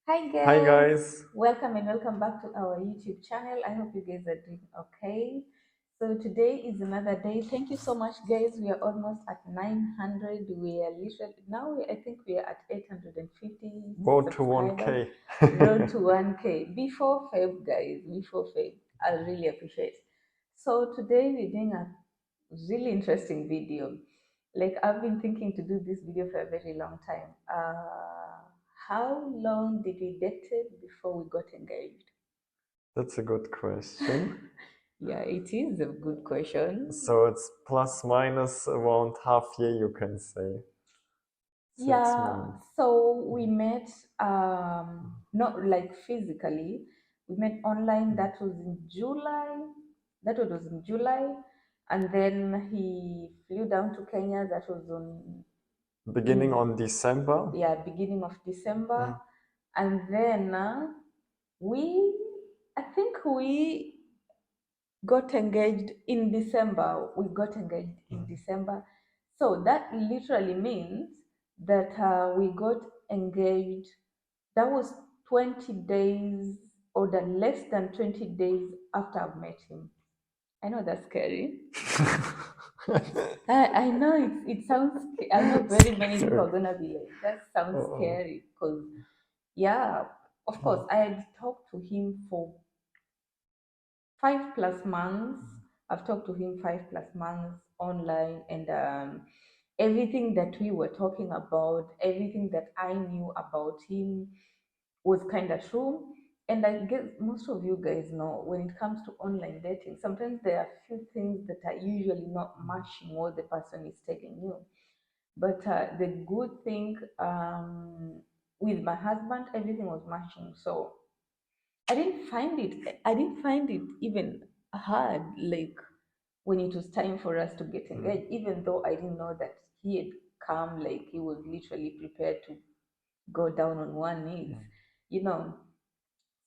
Hi Hi guys, guys. welcome and welcome back to our YouTube channel. I hope you guys are doing okay. So today is another day. Thank you so much guys. We are almost at 900. We are literally now I think we are at 850 Road to subscribers. 1K. Road to 1K. Before Feb guys, before Feb. I really appreciate. So today we're doing a really interesting video. Like I've been thinking to do this video for a very long time. How long did we dated before we got engaged? That's a good question. Yeah, it is a good question. So it's plus minus around half year, you can say. 6 months. Yeah, so we met not like physically. We met online. That was in July. That was in July. And then he flew down to Kenya. That was on Beginning in on December. beginning of December. Mm. And then we I think we got engaged in December. We got engaged in December. So that literally means that we got engaged. That was 20 days or the less than 20 days after I've met him. I know that's scary. I know it sounds, I know very many people are Scary. going to be like, that sounds Oh. scary because, yeah, of course, I had talked to him for 5 plus months. I've talked to him 5 plus months online, and everything that we were talking about, everything that I knew about him was kind of true. And I guess most of you guys know when it comes to online dating, sometimes there are few things that are usually not matching what the person is telling you. But the good thing with my husband, everything was matching. So I didn't find it even hard, like when it was time for us to get engaged, even though I didn't know that he had come, like he was literally prepared to go down on one knees, you know.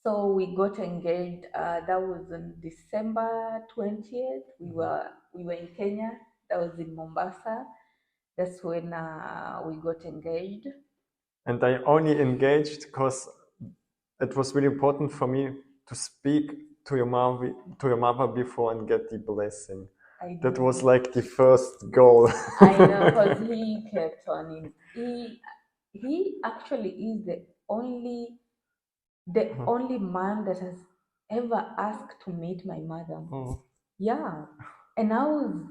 So we got engaged. That was on December 20th. We were in Kenya. That was in Mombasa. That's when we got engaged. And I only engaged because it was really important for me to speak to your mother before and get the blessing. I That was know. like the first goal. I know, because he kept on in. He actually is the only man that has ever asked to meet my mother. Oh. Yeah. And I was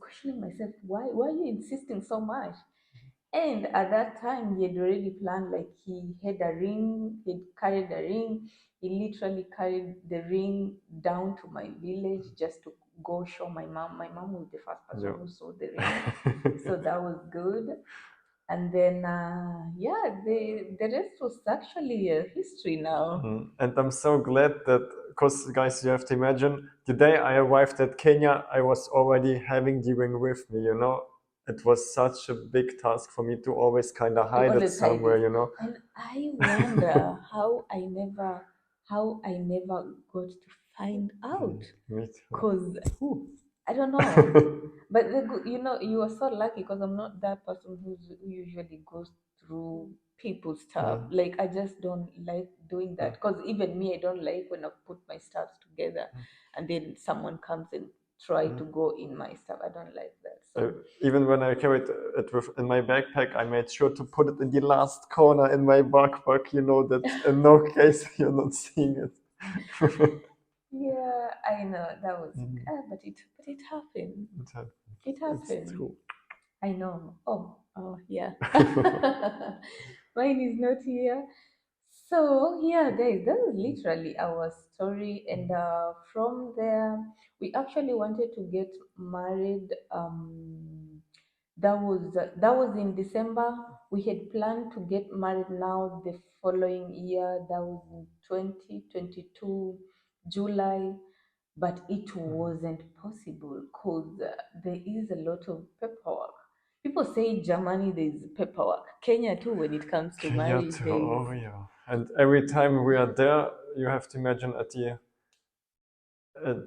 questioning myself, why are you insisting so much? And at that time, he had already planned, like he had a ring, he'd carried a ring. He literally carried the ring down to my village just to go show my mom. My mom was the first person Yeah. who saw the ring. So that was good. And then, yeah, the rest was actually history now. And I'm so glad that, because guys, you have to imagine, the day I arrived at Kenya, I was already having the ring with me, you know? It was such a big task for me to always kind of To hide it always hide somewhere, it. you know? And I wonder how I never got to find out. Me Cause too. I don't know. But you are so lucky because I'm not that person who usually goes through people's stuff. Mm, Like I just don't like doing mm. that. Because even me, I don't like when I put my stuff together and then someone comes and try to go in my stuff. I don't like that. Uh, So Even when I carried it in my backpack, I made sure to put it in the last corner in my backpack, you know, that in no case you're not seeing it. yeah, I know that was Mhm. but it happened. It happened. It It's happened. true. I know. Oh, yeah. Mine is not here. So, yeah, guys, that was literally our story. And from there, we actually wanted to get married. That was in December. We had planned to get married now the following year. That was in 2022, July, but it wasn't possible because there is a lot of paperwork. People say Germany there's paperwork. Kenya too, when it comes to Kenya marriage, too. there is. Oh yeah. And every time we are there, you have to imagine at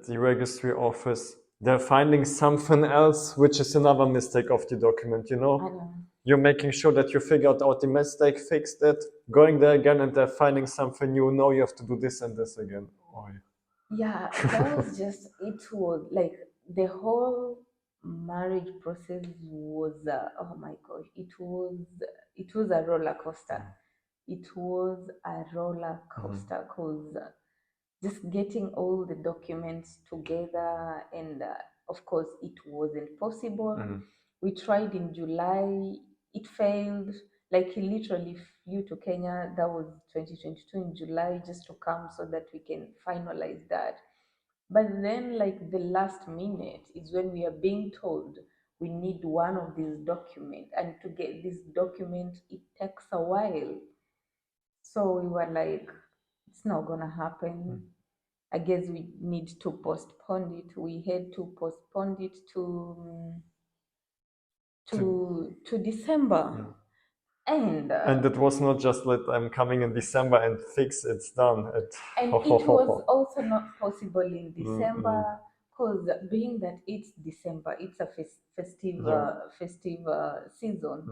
the registry office, they're finding something else, which is another mistake of the document, you I know? know. you're making sure that you figured out the mistake, fixed it, going there again, and they're finding something new. No, you have to do this and this again. Oh, Yeah, that was just, it was like the whole marriage process was, oh my gosh, it was a roller coaster. It was a roller coaster because just getting all the documents together, and of course it wasn't possible. We tried in July, it failed. Like he literally flew to Kenya, that was 2022 in July, just to come so that we can finalize that. But then, like the last minute is when we are being told we need one of these documents, and to get this document, it takes a while. So we were like, it's not gonna happen. I guess we need to postpone it. We had to postpone it to December. And And it was not just like I'm coming in December and fix it's done. and it was also not possible in December because being that it's December, it's a festive festive season,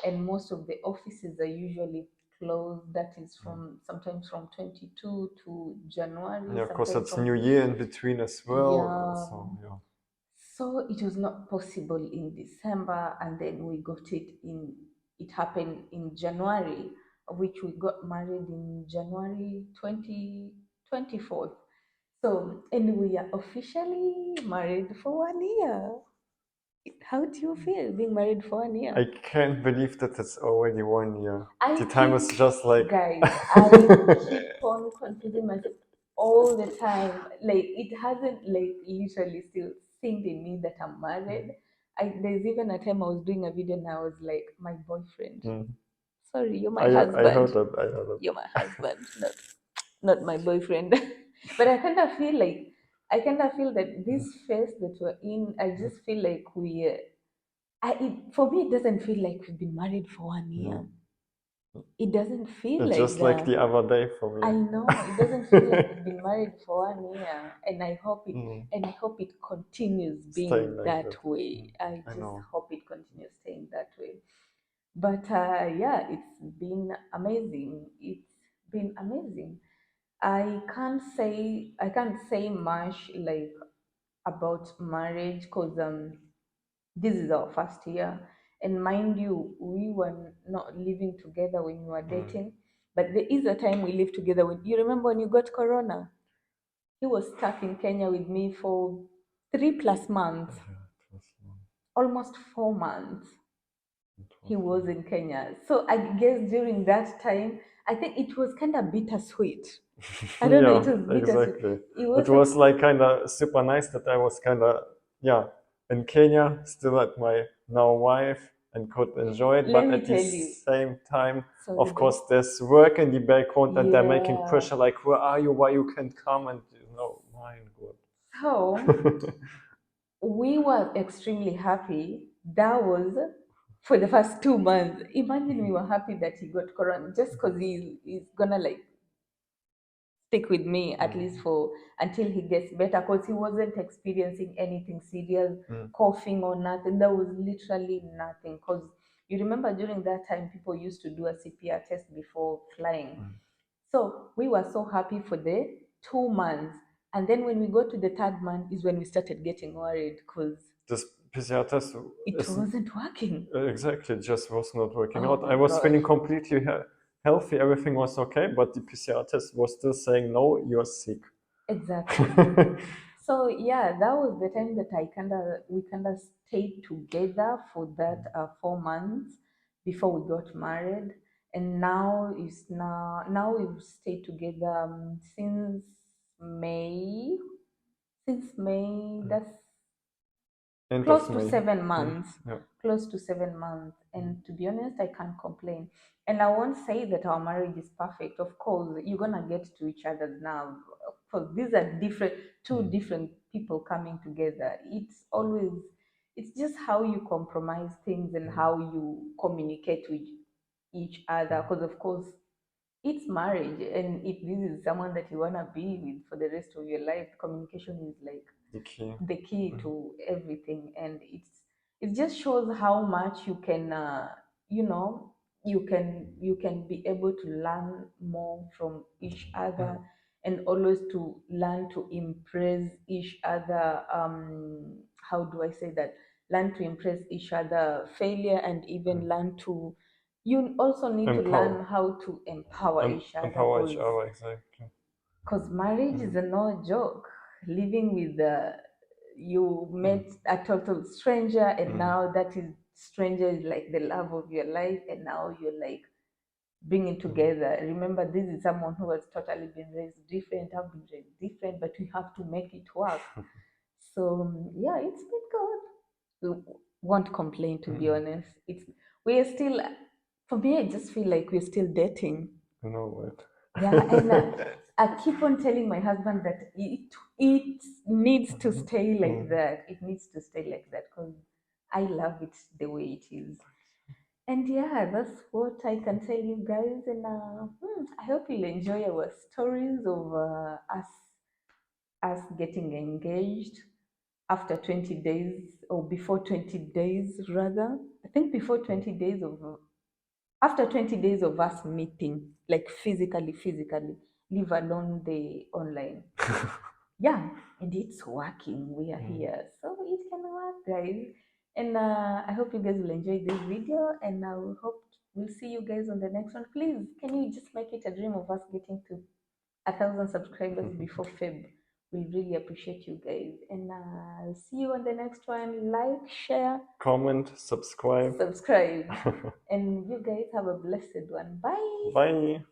and most of the offices are usually closed. That is from sometimes from 22 to January. Yeah, of course, sometimes it's from New Year in between as well. Yeah. So yeah. So it was not possible in December, and then we got it in. It happened in January, of which we got married in January 2024. So, and we are officially married for 1 year. How do you feel being married for 1 year? I can't believe that it's already 1 year. I The time is keep- just like guys, I keep on confusing myself all the time. Like it hasn't like literally still synced in me that I'm married. There's even a time I was doing a video and I was like, my boyfriend. Sorry, you're my husband. I heard that. I heard that. You're my husband, not my boyfriend. But I kind of feel like that this phase that we're in, I just feel like for me, it doesn't feel like we've been married for 1 year. It doesn't feel It's like just like that. the other day for me. I know it doesn't feel like we've been married for 1 year, and I hope it continues being Staying like that that. way. I I just know. hope it continues staying that way. But yeah, it's been amazing. It's been amazing. I can't say much like about marriage because this is our first year, and mind you, we were not living together when we were dating. But there is a time we lived together. When you remember when you got corona, he was stuck in Kenya with me for 3+ months, almost 4 months. He was in Kenya. So I guess during that time, I think it was kind of bittersweet. I don't know, it was bittersweet. Exactly. It It was like kind of super nice that I was kind of, in Kenya, still at my now wife and could enjoy it. Let But me at the tell you. same time, Sorry, of course, there's work in the background and they're making Yeah. pressure like, where are you? Why you can't come? And my God. So we were extremely happy. That was for the first 2 months. Imagine we were happy that he got corona just because he's gonna like stick with me at least for until he gets better, because he wasn't experiencing anything serious, coughing or nothing. There was literally nothing. Because you remember during that time people used to do a CPR test before flying. So we were so happy for the 2 months. And then when we got to the third month is when we started getting worried because This PCR test it wasn't working. Exactly, it just was not working Oh out. my I was gosh. feeling completely healthy, everything was okay, but the PCR test was still saying, no, you're sick. Exactly. So yeah, that was the time that we kind of stayed together for that 4 months before we got married, and now we've stayed together since May. Since May, that's End close of to May. 7 months. Yeah. Close to 7 months, and to be honest, I can't complain. And I won't say that our marriage is perfect. Of course, you're gonna get to each other's now, because these are two different people coming together. It's just how you compromise things and how you communicate with each other, because of course it's marriage, and if this is someone that you wanna be with for the rest of your life, communication is like the key to everything. And it just shows how much you can you know, you can be able to learn more from each other, and always to learn to impress each other. How do I say that? Learn to impress each other failure, and even learn to, you also need to learn Empower. how to empower each other, Empower each other, exactly. because marriage is a no joke. Living with you met a total stranger, and now that is stranger is like the love of your life, and now you're like bringing together. Remember, this is someone who has totally been raised different, have been raised different, but we have to make it work. So yeah, it's been good. We won't complain, to be honest. It's we are still, for me, I just feel like we're still dating. You know it. Yeah, and I keep on telling my husband that it needs to stay like that. It needs to stay like that because I love it the way it is. And yeah, that's what I can tell you guys. And I hope you'll enjoy our stories of us getting engaged after 20 days, or before 20 days rather. I think before 20 days of after 20 days of us meeting, like physically, leave alone the online. Yeah, and it's working. We are here, so it can work, guys. And I hope you guys will enjoy this video, and I will hope we'll see you guys on the next one. Please, can you just make it a dream of us getting to 1,000 subscribers before Feb? We really appreciate you guys, and I'll see you on the next one. Like, share, Comment, subscribe. subscribe, and you guys have a blessed one. Bye. Bye.